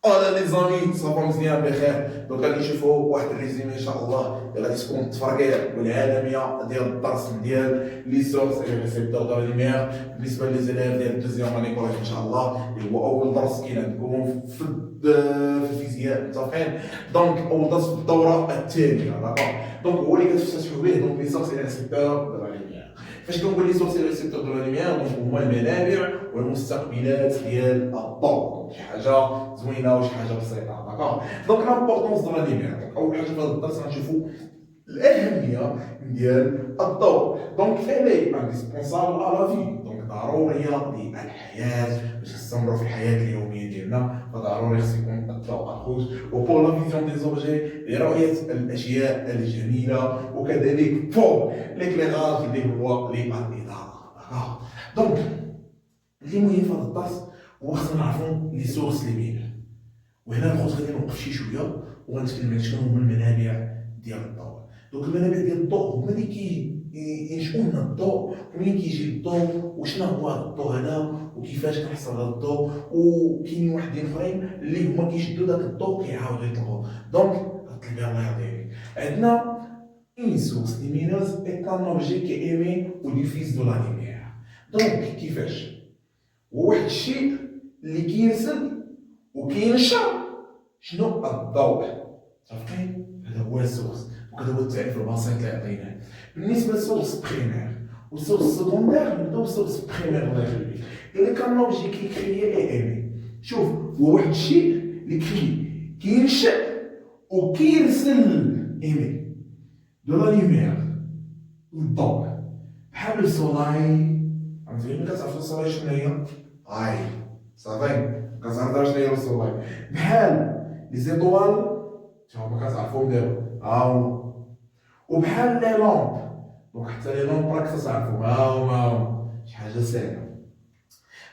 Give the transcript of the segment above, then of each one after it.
انا لي زامي صافا مزيان بخير. دوك غادي نشوفوا واحد الريزومي ان شاء الله اللي غادي تكون التفرقيع والعالميه ديال الدرس ديال لي سورس اي ريسيبتور دو لوميير بالنسبه لي زيليف ديال الدوزيام اني كوليج ان شاء الله، اللي هو اول درس كاين عندكم في الفيزياء. متفقين؟ دونك اول درس في الدوره الثانيه. داكوغ؟ دونك هو اللي كتفتحوا به دونك لي سورس اي ريسيبتور دو لوميير. فاش كنقول لي سورس اي ريسيبتور دو لوميير دونك هما المنابع والمستقبلات ديال الضوء. شي حاجه زوينه وشي حاجه بسيطه. داكوغ؟ دونك لامبورطونس دو لا لوميير. دونك اول حاجه في هذا الدرس غنشوفوا الاهميه ديال الضوء. دونك الي انديسبونسابل ا لا في، دونك ضروريه للحياه باش نستمروا في الحياه اليوميه ديالنا، فضروري خص يكون الضوء اخوت. وبور لا فيزيون دي زوبجي لرؤيه الاشياء الجميله، وكذلك بور ليكليراج اللي هو للاضاءه. دونك اللي مهم في هذا الدرس هو خصنا نعرفوا لي سورس لي بين. وهنا الخوت غادي نوقف شي شويه وغنتكلم على شنو هما المنابع ديال الضوء. دونك المنابع ديال الضوء هما اللي كينشئوا لنا الضوء، ومنين كيجي الضوء وشنو هو هذا الضوء هذا وكيفاش كنحصل هذا الضوء، وكاينين واحدين اخرين اللي هما كيشدوا داك الضوء كيعاودوا يطلقوه. دونك غتلقى الله يعطيك عندنا une source lumineuse est un objet qui émet ou diffuse de la lumière. دونك كيفاش هو واحد الشيء اللي كيرسل وكينشر شنو الضوء. صافي هذا هو السورس، وهذا هو التعريف البسيط اللي عطيناه. بالنسبه للسورس بريمير والسورس سكوندير، نبداو بالسورس بريمير. الله يخليك. قال لك ان اوبجي كي كريي اي ايمي. شوف هو واحد الشيء اللي كينشأ وكيرسل ايمي دو لا لوميير الضوء، بحال السولاي. فهمتي؟ ملي كتعرف السولاي شنو هي؟ هاي صافي كتعرف شنو هي السولاي. بحال لي زيطوال تا هما كتعرفوهم دابا ها هما، وبحال لي لامب. دونك حتى لي لامب راك كتعرفوهم ها هما، شي حاجه ساهله.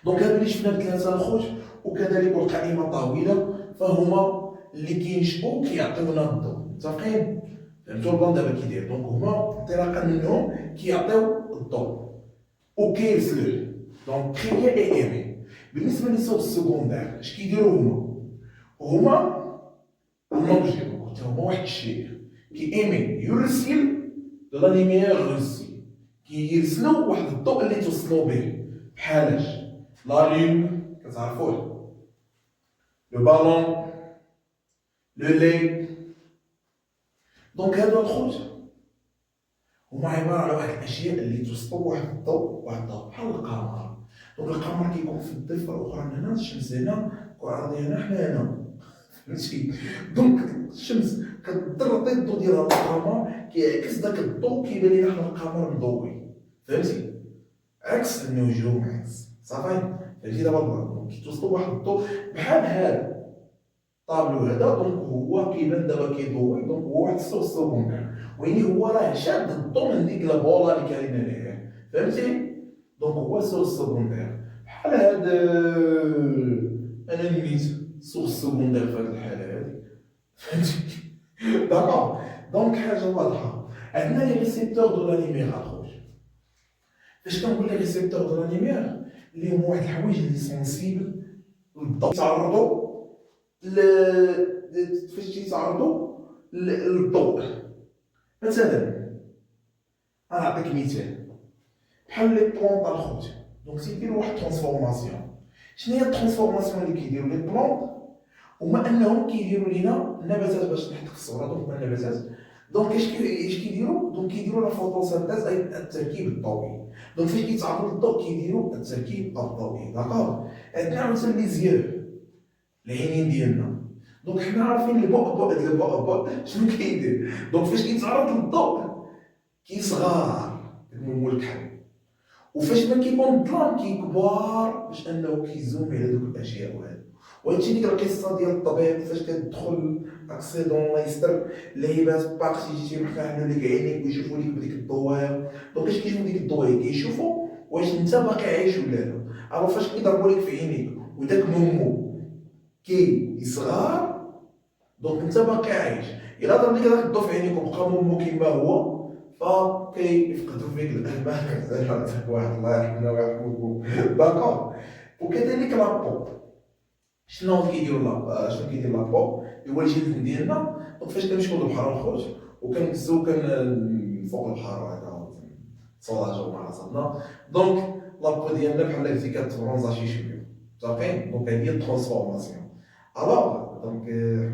دونك هادو اللي شفنا بثلاثه الخوت، وكذلك القائمه طويله، فهما اللي كينشئوا وكيعطيونا الضوء. متفقين؟ فهمتوا البلان دابا كيداير؟ دونك هما انطلاقا منهم كيعطيو الضوء وكيرسلوه. دونك كريي اي ايمي. بالنسبه للسورس سكوندير اش كيديروا هما النوبجي. دونك هما واحد الشيء كي ايمي يرسل دو لا لوميير روسي، كيرسلوا واحد الضوء اللي توصلوا به. بحالاش؟ لا لون كتعرفوه، لو بالون، لو لي. دونك هادو الخوت هما عباره على واحد الاشياء اللي توصلوا واحد الضوء بحال القمر. دونك القمر كيكون في الضفه الاخرى من هنا، الشمس هنا، الكره الارضيه هنا، حنا هنا. فهمتي؟ دونك الشمس كتضرطي الضوء ديال هذا القمر كيعكس داك الضوء كيبان لينا حنا القمر مضوي. فهمتي؟ عكس النجوم عكس. صافي فهمتي دابا البلان؟ دونك كيتوصلوا واحد الضوء بحال هذا الطابلو هذا. دونك هو كيبان دابا كيضوي. دونك هو واحد السورس سكوندير، ويعني هو راه شاد الضوء من ديك البولا اللي كاينه ليه. فهمتي؟ دونك هو سورس سكوندير. بحال هذا انا نميت سورس سكوندير في هذه الحاله هذه. فهمتي؟ داكوغ؟ دونك حاجه واضحه. عندنا لي ريسيبتور دو لا لوميير اخويا. فاش كنقول لي ريسيبتور دو لا لوميير اللي هما واحد الحوايج اللي سونسيبل للضوء، تعرضوا فاش تيتعرضوا للضوء. مثلا نعطيك مثال بحال لي بلونط الخوت. دونك تيديروا واحد ترانسفورماسيون. شنو هي الترانسفورماسيون اللي كيديروا لي بلونط؟ هما انهم كيديروا لينا النباتات باش نحط في الصوره. دونك هما النباتات دونك اش كيديروا؟ دونك كيديروا لا فوتوسينتيز اي التركيب الضوئي. دونك فاش كيتعرضوا للضوء كيديروا التركيب الضوئي. داكوغ؟ عندنا مثلا لي زيو العينين ديالنا. دونك حنا عارفين البؤبؤ ديال البؤبؤ شنو كيدير. دونك فاش كيتعرض للضوء كيصغار نمو الكحل، وفاش ما كيكون الظلام كيكبر باش انه كيزوم على دوك الاشياء وهذا. وهادشي ديك القصه ديال الطبيب فاش كتدخل اكسيدون الله يستر لعيبات باقي يجي تيحلوا لك عينيك ويشوفوا لك بديك الضوايا. دونك اش كيشوفوا ديك الضوايا؟ كيشوفوا واش انت باقي عايش ولا لا. الو فاش كيضربوا لك في عينيك وداك نمو كيصغر دونك انت باقي عايش. الا ضرب لك داك الضوء في عينيك وبقى نمو كيما هو فكيفقدوا فيك الامل. زعما واحد الله يرحمنا ويرحمكم. داكوغ؟ وكذلك لابو. شنو كيديروا لا شنو كيدير لابو هو الجلد ديالنا. دونك فاش كنمشيو للبحر الخوت وكنهزو فوق البحر هكا تصولاجو مع راسنا. دونك لابو ديالنا بحال قلتي كتبرونزا شي شويه صافي. دونك هذه هي الترانسفورماسيون. الوغ دونك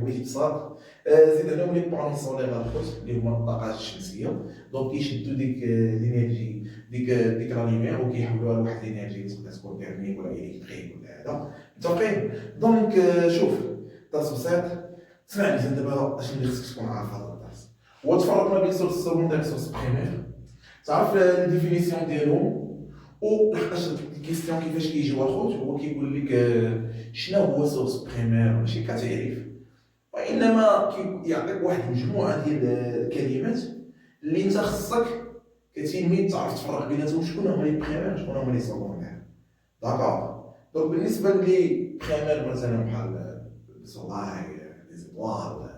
حوايج بساط. زيد هنا لي بانو سولير الخوت اللي هما الطاقات الشمسيه. دونك كيشدو ديك لينيرجي ديك لا ليمير وكيحولوها لواحد لينيرجي اللي تقدر تكون تيرميك ولا الكتريك ولا هذا متفقين. دونك شوف درس بسيط. اسمعني مزيان دابا اش اللي خصك تكون عارف هذا الدرس هو التفرق ما بين سورس سكوندير وسورس بريمير. تعرف الديفينيسيون ديالهم ولحقاش الكيستيون كيفاش كيجيو الخوت هو كيقول لك شنو هو سورس بريمير ماشي كتعريف وانما يعطيك واحد المجموعه ديال الكلمات اللي انت خصك كتنمي تعرف تفرق بيناتهم شكون هما لي بريمير شكون هما لي سكوندير. داكوغ. دونك بالنسبه لي بريمير مثلا بحال السولاي لي زيطوال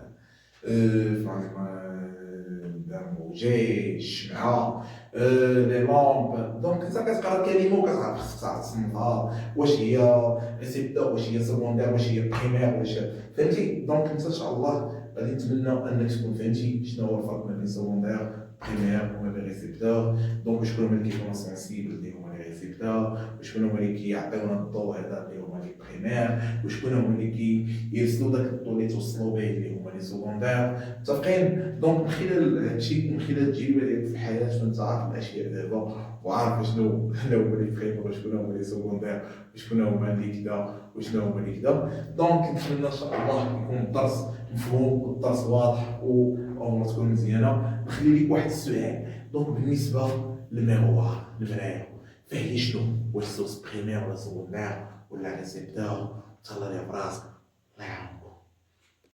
الموجي الشمعه لي لامب. دونك انت كتقرا الكلمه وكتعرف خصك تعرف تصنفها واش هي ريسيبتور واش هي سكوندير واش هي بريمير واش فهمتي. دونك انت ان شاء الله غادي نتمنى انك تكون فهمتي شنو هو الفرق ما بين سكوندير بريمير وما بين ريسيبتور. دونك شكون هما اللي كيكونوا سونسيبل اللي هما لي ريسيبتور وشكون هما اللي كيعطيونا الضوء هذا اللي هما لي بريمير وشكون هما اللي كيرسلوا داك الضوء اللي توصلوا به اللي هما لي سكوندير. متفقين. دونك من خلال هادشي من خلال التجربه ديالك في الحياه فانت عارف الاشياء دابا وعارف شنو هما لي بريمير وشكون هما لي سكوندير وشكون هما اللي كذا وشنو هما اللي كذا. دونك نتمنى ان شاء الله يكون الدرس مفهوم والدرس واضح وامور تكون مزيانه. نخلي لك واحد السؤال. دونك بالنسبه للميروار المرايه فهي شنو واش سورس بريمير ولا سكوندير ولا ريسيبتور؟ تهلا لي براسك